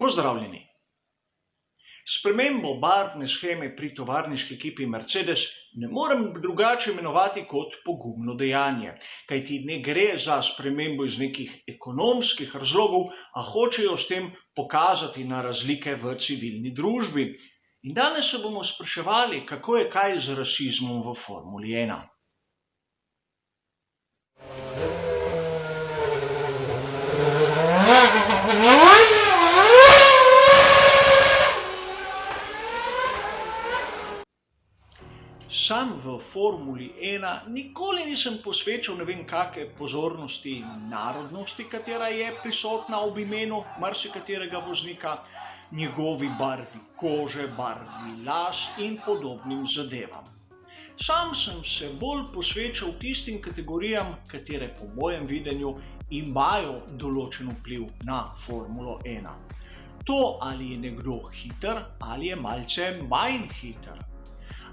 Pozdravljeni! Spremembo barvne sheme pri tovarniški ekipi Mercedes ne morem drugače imenovati kot pogumno dejanje, kajti ne gre za spremembo iz nekih ekonomskih razlogov, a hočejo s tem pokazati na razlike v civilni družbi. In danes se bomo spraševali, kako je kaj z rasizmom v Formuli 1. Sam v Formuli 1 nikoli nisem posvečal ne vem kakšne pozornosti narodnosti, katera je prisotna ob imenu marsikaterega voznika, njegovi barvi kože, barvi las in podobnim zadevam. Sam sem se bolj posvečal tistim kategorijam, katere po mojem videnju imajo določen vpliv na Formulo 1. To, ali je nekdo hiter ali je malce manj hiter.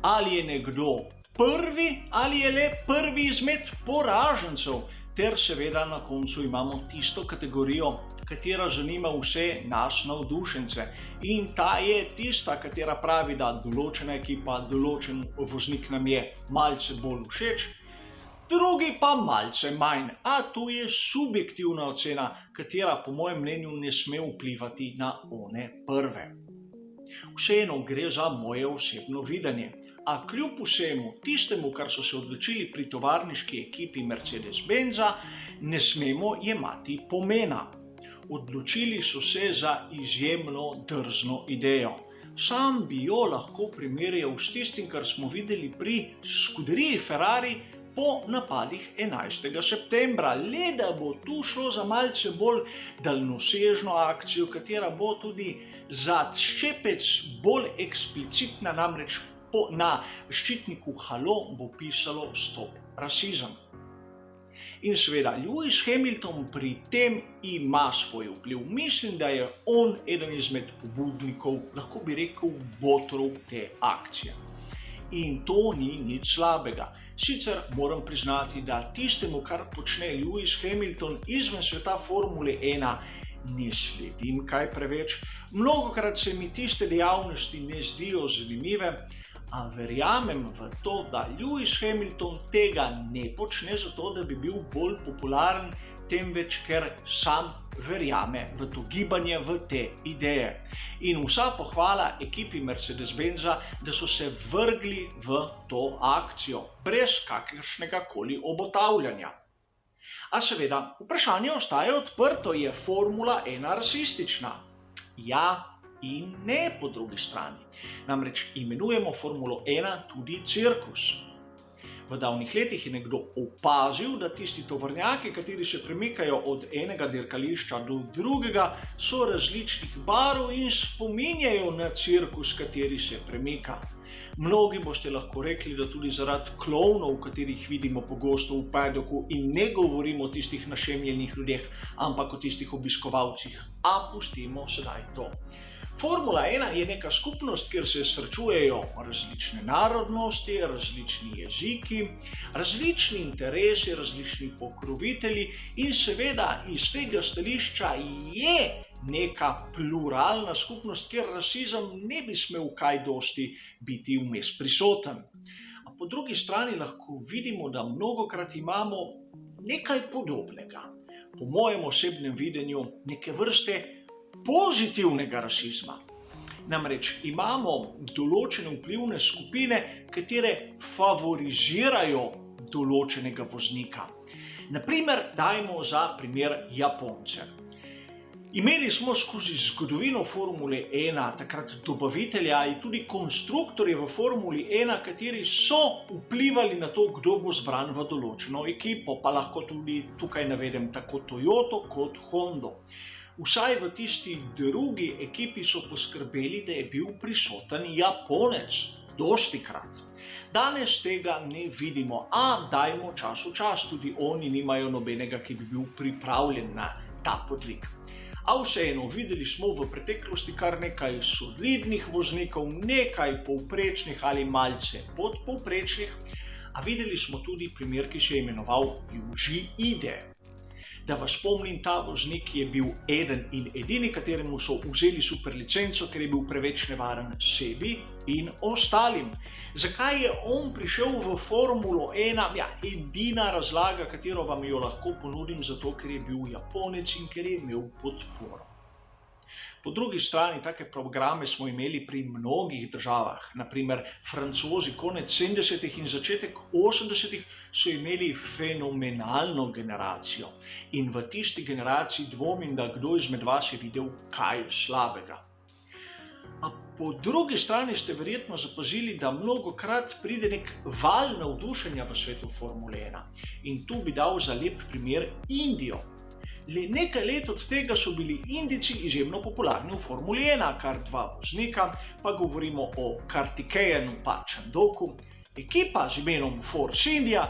Ali je nekdo prvi ali je le prvi izmed poražencev, ter seveda na koncu imamo tisto kategorijo, katera zanima vse nas navdušence. In ta je tista, katera pravi, da določena ekipa, določen voznik nam je malce bolj všeč, drugi pa malce manj. A to je subjektivna ocena, katera po mojem mnenju ne sme vplivati na one prve. Vseeno gre za moje osebno videnje. A kljub vsemu tistemu, kar so se odločili pri tovarniški ekipi Mercedes-Benza, ne smemo jemati pomena. Odločili so se za izjemno drzno idejo. Sam bi jo lahko primerjal s tistim, kar smo videli pri skuderiji Ferrari po napadih 11. septembra. Le da bo tu šlo za malce bolj daljnosežno akcijo, katera bo tudi za ščepec bolj eksplicitna, namreč na ščitniku halo bo pisalo Stop rasizem. In seveda, Lewis Hamilton pri tem ima svoj vpliv. Mislim, da je on eden izmed pobudnikov, lahko bi rekel, botrov te akcije. In to ni nič slabega. Sicer moram priznati, da tistemu, kar počne Lewis Hamilton izven sveta Formule 1, ne sledim kaj preveč. Mnogokrat se mi tiste dejavnosti ne zdijo zanimive, a verjamem v to, da Lewis Hamilton tega ne počne zato, da bi bil bolj popularen, temveč ker sam verjame v to gibanje, v te ideje. In vsa pohvala ekipi Mercedes-Benza, da so se vrgli v to akcijo, brez kakršnega koli obotavljanja. A seveda, vprašanje ostaje odprto, je Formula 1 rasistična? Ja in ne po drugi strani. Namreč imenujemo Formulo 1 tudi cirkus. V davnih letih je nekdo opazil, da tisti tovornjaki, kateri se premikajo od enega dirkališča do drugega, so različnih barv in spominjajo na cirkus, kateri se premika. Mnogi boste lahko rekli, da tudi zaradi klovnov, katerih vidimo pogosto v paddocku, in ne govorimo o tistih našemljenih ljudeh, ampak o tistih obiskovalcih. A pustimo sedaj to. Formula 1 je neka skupnost, kjer se srečujejo različne narodnosti, različni jeziki, različni interesi, različni pokrovitelji in seveda iz tega stališča je neka pluralna skupnost, kjer rasizem ne bi smel kaj dosti biti vmes prisoten. A po drugi strani lahko vidimo, da mnogokrat imamo nekaj podobnega. Po mojem osebnem videnju neke vrste pozitivnega rasizma. Namreč imamo določene vplivne skupine, katere favorizirajo določenega voznika. Naprimer, dajmo za primer Japonce. Imeli smo skozi zgodovino Formule 1 takrat dobavitelja in tudi konstruktorje v Formuli 1, kateri so vplivali na to, kdo bo zbran v določeno ekipo, pa lahko tudi tukaj navedem tako Toyoto kot Hondo. Vsaj v tisti drugi ekipi so poskrbeli, da je bil prisoten Japonec, dostikrat. Danes tega ne vidimo, a dajmo čas v čas, tudi oni nimajo nobenega, ki bi bil pripravljen na ta podvig. A vseeno, videli smo v preteklosti kar nekaj solidnih voznikov, nekaj povprečnih ali malce podpovprečnih, a videli smo tudi primer, ki se je imenoval Yuji Ide. Da vas spomnim, ta voznik je bil eden in edini, kateremu so vzeli superlicenco, ker je bil preveč nevaren sebi in ostalim. Zakaj je on prišel v Formulo 1? Ja, edina razlaga, katero vam jo lahko ponudim, zato ker je bil Japonec in ker je imel podporo. Po drugi strani, take programe smo imeli pri mnogih državah, naprimer Francozi konec 70. in začetek 80. so imeli fenomenalno generacijo in v tisti generaciji dvomim, da kdo izmed vas je videl kaj slabega. A po drugi strani ste verjetno zapazili, da mnogokrat pride nek val navdušenja v svetu Formule 1 in tu bi dal za lep primer Indijo. Le nekaj let od tega so bili Indijci izjemno popularni v Formuli 1, kar 2 voznika, pa govorimo o Kartikejanu pa Chandoku, ekipa z imenom Force India,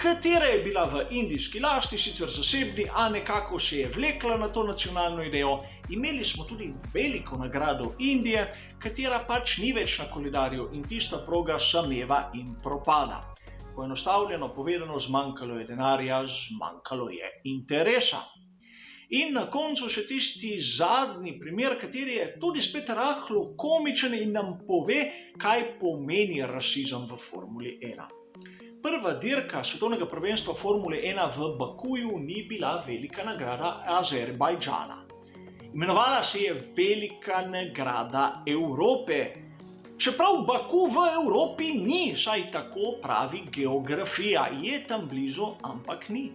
katera je bila v indijski lasti, sicer zasebni, a nekako se je vlekla na to nacionalno idejo. Imeli smo tudi veliko nagrado Indije, katera pač ni več na koledarju in tista proga sameva in propada. Poenostavljeno povedano, zmanjkalo je denarja, zmanjkalo je interesa. In na koncu še tisti zadnji primer, kateri je tudi spet rahlo komičen in nam pove, kaj pomeni rasizem v Formuli 1. Prva dirka svetovnega prvenstva Formule 1 v Bakuju ni bila velika nagrada Azerbajdžana. Imenovala se je Velika nagrada Evrope. Čeprav Baku v Evropi ni, saj tako pravi geografija, je tam blizu, ampak ni.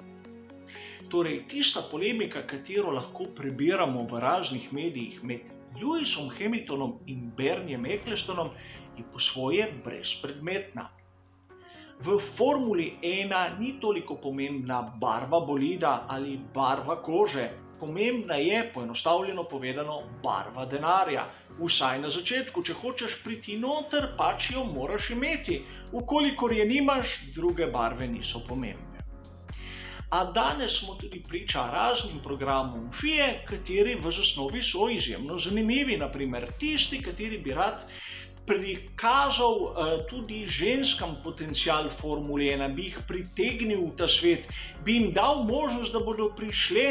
Torej, tista polemika, katero lahko prebiramo v raznih medijih med Lewisom Hamiltonom in Berniejem Ecclestonom, je po svoje brezpredmetna. V Formuli 1 ni toliko pomembna barva bolida ali barva kože. Pomembna je, poenostavljeno povedano, barva denarja. Vsaj na začetku, če hočeš priti noter, pač jo moraš imeti. Ukolikor je nimaš, druge barve niso pomembne. A danes smo tudi priča raznim programom FIE, kateri v zasnovi so izjemno zanimivi. Naprimer, tisti, kateri bi rad prikazal tudi ženskam potencial Formule 1, bi jih pritegnil v ta svet, bi jim dal možnost, da bodo prišle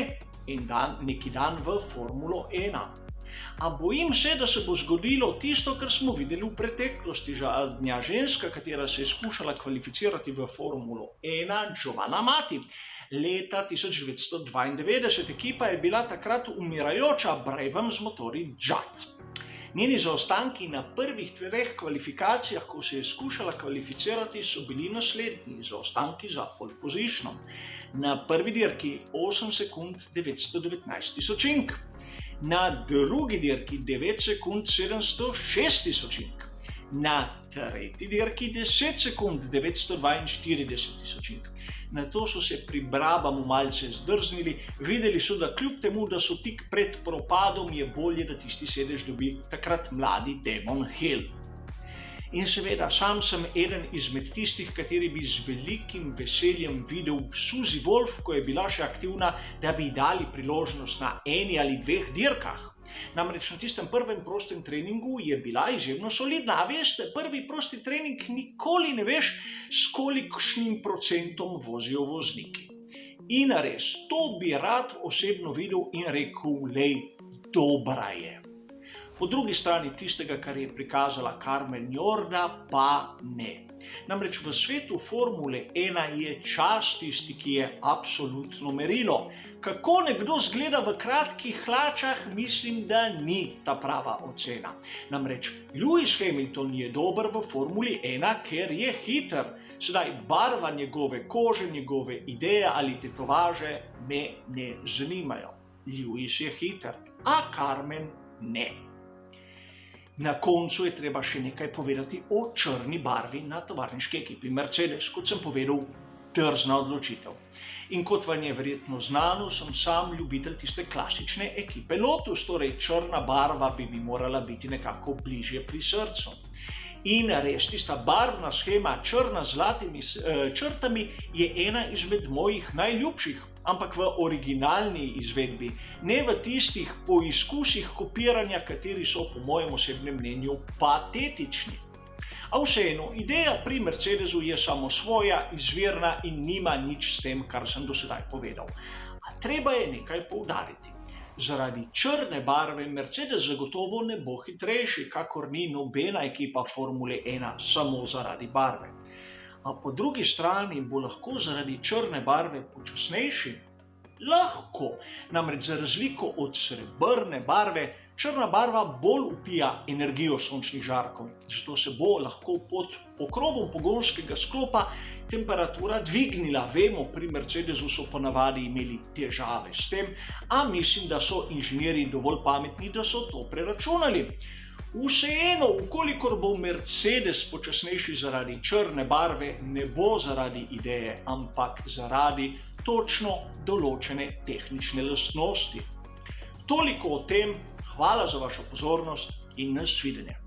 neki dan v Formulo 1. A bojim se, da se bo zgodilo tisto, kar smo videli v preteklosti. Zadnja ženska, katera se je skušala kvalificirati v Formulo 1, Giovanna Amati. Leta 1992 ekipa je bila takrat umirajoča, Brabham z motorji Judd. Njeni zaostanki na prvih 2 kvalifikacijah, ko se je skušala kvalificirati, so bili naslednji zaostanki za pole positionom. Na prvi dirki 8 sekund 919 tisočink, na drugi dirki 9 sekund 706 tisočink, na tretji dirki 10 sekund 942 tisočink. Na to so se pri Brabhamu malce zdrznili, videli so, da kljub temu, da so tik pred propadom, je bolje, da tisti sedež dobi takrat mladi Damon Hill. In seveda, sam sem eden izmed tistih, kateri bi z velikim veseljem videl Suzy Wolf, ko je bila še aktivna, da bi ji dali priložnost na 1 ali 2 dirkah. Namreč na tistem prvem prostem treningu je bila izjemno solidna. A veste, prvi prosti trening nikoli ne veš, s kolikšnim procentom vozijo vozniki. In res, to bi rad osebno videl in rekel, lej, dobra je. Po drugi strani tistega, kar je prikazala Carmen Jorda, pa ne. Namreč v svetu Formule 1 je čas tisti, ki je absolutno merilo. Kako nekdo zgleda v kratkih hlačah, mislim, da ni ta prava ocena. Namreč Lewis Hamilton je dober v Formuli 1, ker je hiter. Sedaj barva njegove kože, njegove ideje ali tetovaže me ne zanimajo. Lewis je hiter, a Carmen ne. Na koncu je treba še nekaj povedati o črni barvi na tovarniški ekipi Mercedes. Kot sem povedal, drzna odločitev. In kot vam je verjetno znano, sem sam ljubitelj tiste klasične ekipe Lotus, torej črna barva bi mi morala biti nekako bližje pri srcu. In res, tista barvna shema črna z zlatimi črtami je ena izmed mojih najljubših, ampak v originalni izvedbi, ne v tistih poizkusih kopiranja, kateri so po mojem osebnem mnenju patetični. A vseeno, ideja pri Mercedesu je samo svoja, izvirna in nima nič s tem, kar sem do sedaj povedal. A treba je nekaj poudariti. Zaradi črne barve Mercedes zagotovo ne bo hitrejši, kakor ni nobena ekipa Formule 1 samo zaradi barve. A po drugi strani bo lahko zaradi črne barve počasnejši? Lahko, namreč za razliko od srebrne barve, črna barva bolj vpija energijo sončnih žarkov, zato se bo lahko pod pokrovom pogonskega sklopa temperatura dvignila. Vemo, pri Mercedesu so ponavadi imeli težave s tem, a mislim, da so inženirji dovolj pametni, da so to preračunali. Vseeno, ukolikor bo Mercedes počasnejši zaradi črne barve, ne bo zaradi ideje, ampak zaradi točno določene tehnične lastnosti. Toliko o tem, hvala za vašo pozornost in nasvidenje.